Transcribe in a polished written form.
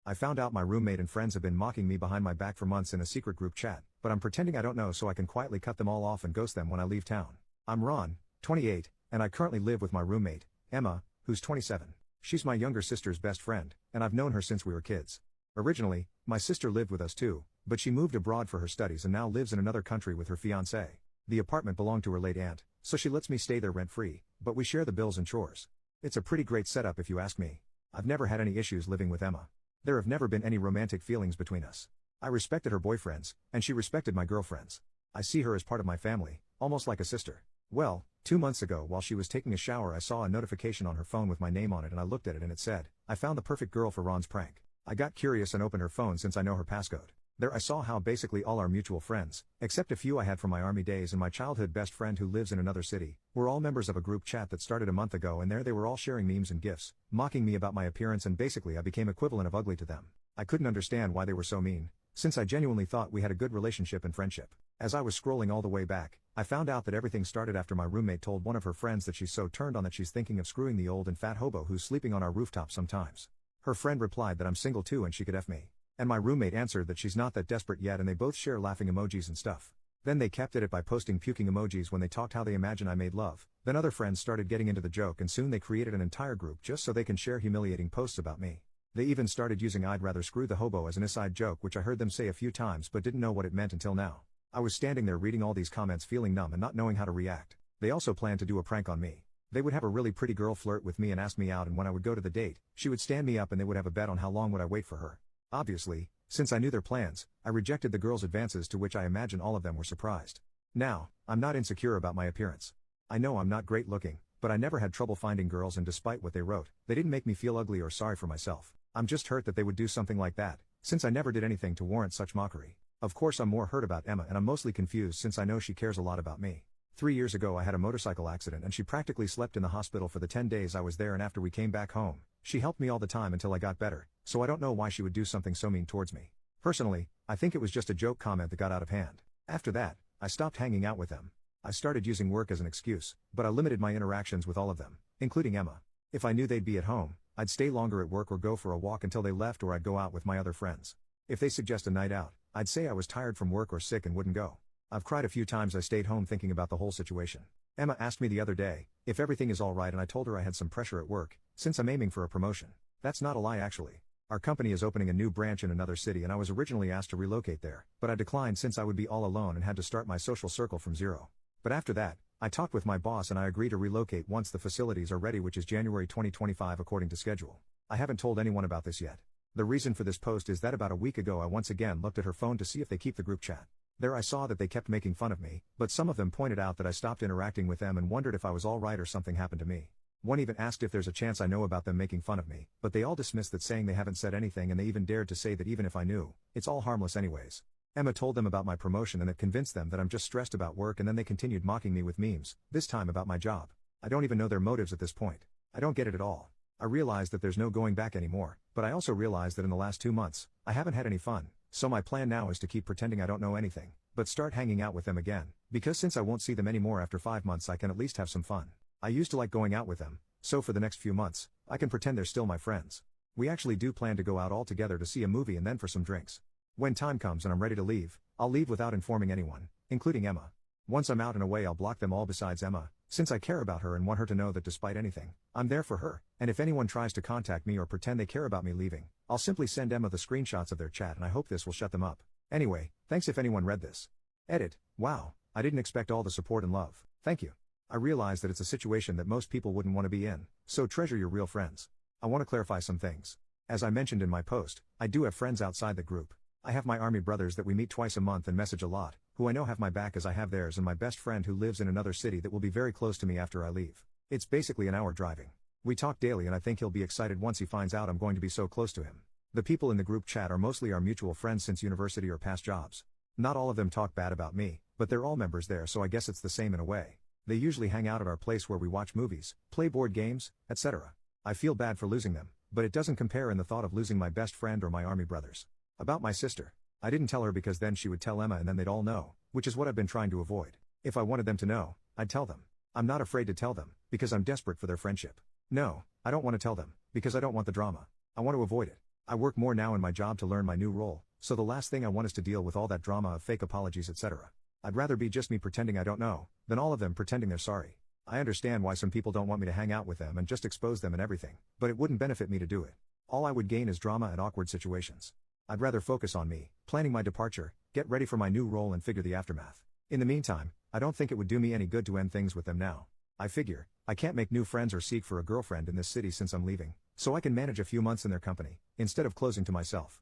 I found out my roommate and friends have been mocking me behind my back for months in a secret group chat, but I'm pretending I don't know so I can quietly cut them all off and ghost them when I leave town. I'm Ron, 28, and I currently live with my roommate, Emma, who's 27. She's my younger sister's best friend, and I've known her since we were kids. Originally, my sister lived with us too, but she moved abroad for her studies and now lives in another country with her fiancé. The apartment belonged to her late aunt, so she lets me stay there rent-free, but we share the bills and chores. It's a pretty great setup if you ask me. I've never had any issues living with Emma. There have never been any romantic feelings between us. I respected her boyfriends, and she respected my girlfriends. I see her as part of my family, almost like a sister. Well, 2 months ago while she was taking a shower I saw a notification on her phone with my name on it and I looked at it and it said, "I found the perfect girl for Ron's prank." I got curious and opened her phone since I know her passcode. There I saw how basically all our mutual friends, except a few I had from my army days and my childhood best friend who lives in another city, were all members of a group chat that started a month ago, and there they were all sharing memes and gifs, mocking me about my appearance, and basically I became equivalent of ugly to them. I couldn't understand why they were so mean, since I genuinely thought we had a good relationship and friendship. As I was scrolling all the way back, I found out that everything started after my roommate told one of her friends that she's so turned on that she's thinking of screwing the old and fat hobo who's sleeping on our rooftop sometimes. Her friend replied that I'm single too and she could F me. And my roommate answered that she's not that desperate yet, and they both share laughing emojis and stuff. Then they kept at it by posting puking emojis when they talked how they imagine I made love. Then other friends started getting into the joke and soon they created an entire group just so they can share humiliating posts about me. They even started using "I'd rather screw the hobo" as an aside joke, which I heard them say a few times but didn't know what it meant until now. I was standing there reading all these comments feeling numb and not knowing how to react. They also planned to do a prank on me. They would have a really pretty girl flirt with me and ask me out, and when I would go to the date, she would stand me up and they would have a bet on how long would I wait for her. Obviously, since I knew their plans, I rejected the girls' advances, to which I imagine all of them were surprised. Now, I'm not insecure about my appearance. I know I'm not great looking, but I never had trouble finding girls, and despite what they wrote, they didn't make me feel ugly or sorry for myself. I'm just hurt that they would do something like that, since I never did anything to warrant such mockery. Of course I'm more hurt about Emma, and I'm mostly confused since I know she cares a lot about me. 3 years ago I had a motorcycle accident and she practically slept in the hospital for the 10 days I was there, and after we came back home, she helped me all the time until I got better, so I don't know why she would do something so mean towards me. Personally, I think it was just a joke comment that got out of hand. After that, I stopped hanging out with them. I started using work as an excuse, but I limited my interactions with all of them, including Emma. If I knew they'd be at home, I'd stay longer at work or go for a walk until they left, or I'd go out with my other friends. If they suggest a night out, I'd say I was tired from work or sick and wouldn't go. I've cried a few times. I stayed home thinking about the whole situation. Emma asked me the other day if everything is alright, and I told her I had some pressure at work, since I'm aiming for a promotion. That's not a lie actually. Our company is opening a new branch in another city and I was originally asked to relocate there, but I declined since I would be all alone and had to start my social circle from zero. But after that, I talked with my boss and I agreed to relocate once the facilities are ready, which is January 2025 according to schedule. I haven't told anyone about this yet. The reason for this post is that about a week ago I once again looked at her phone to see if they keep the group chat. There I saw that they kept making fun of me, but some of them pointed out that I stopped interacting with them and wondered if I was alright or something happened to me. One even asked if there's a chance I know about them making fun of me, but they all dismissed that, saying they haven't said anything, and they even dared to say that even if I knew, it's all harmless anyways. Emma told them about my promotion and it convinced them that I'm just stressed about work, and then they continued mocking me with memes, this time about my job. I don't even know their motives at this point. I don't get it at all. I realize that there's no going back anymore, but I also realize that in the last 2 months, I haven't had any fun, so my plan now is to keep pretending I don't know anything, but start hanging out with them again, because since I won't see them anymore after 5 months I can at least have some fun. I used to like going out with them, so for the next few months, I can pretend they're still my friends. We actually do plan to go out all together to see a movie and then for some drinks. When time comes and I'm ready to leave, I'll leave without informing anyone, including Emma. Once I'm out and away I'll block them all besides Emma, since I care about her and want her to know that despite anything, I'm there for her, and if anyone tries to contact me or pretend they care about me leaving, I'll simply send Emma the screenshots of their chat, and I hope this will shut them up. Anyway, thanks if anyone read this. Edit. Wow, I didn't expect all the support and love. Thank you. I realize that it's a situation that most people wouldn't want to be in, so treasure your real friends. I want to clarify some things. As I mentioned in my post, I do have friends outside the group. I have my army brothers that we meet twice a month and message a lot, who I know have my back as I have theirs, and my best friend who lives in another city that will be very close to me after I leave. It's basically an hour driving. We talk daily and I think he'll be excited once he finds out I'm going to be so close to him. The people in the group chat are mostly our mutual friends since university or past jobs. Not all of them talk bad about me, but they're all members there, so I guess it's the same in a way. They usually hang out at our place where we watch movies, play board games, etc. I feel bad for losing them, but it doesn't compare in the thought of losing my best friend or my army brothers. About my sister. I didn't tell her because then she would tell Emma and then they'd all know, which is what I've been trying to avoid. If I wanted them to know, I'd tell them. I'm not afraid to tell them, because I'm desperate for their friendship. No, I don't want to tell them, because I don't want the drama. I want to avoid it. I work more now in my job to learn my new role, so the last thing I want is to deal with all that drama of fake apologies, etc. I'd rather be just me pretending I don't know, than all of them pretending they're sorry. I understand why some people don't want me to hang out with them and just expose them and everything, but it wouldn't benefit me to do it. All I would gain is drama and awkward situations. I'd rather focus on me, planning my departure, get ready for my new role and figure the aftermath. In the meantime, I don't think it would do me any good to end things with them now. I figure, I can't make new friends or seek for a girlfriend in this city since I'm leaving, so I can manage a few months in their company, instead of closing to myself.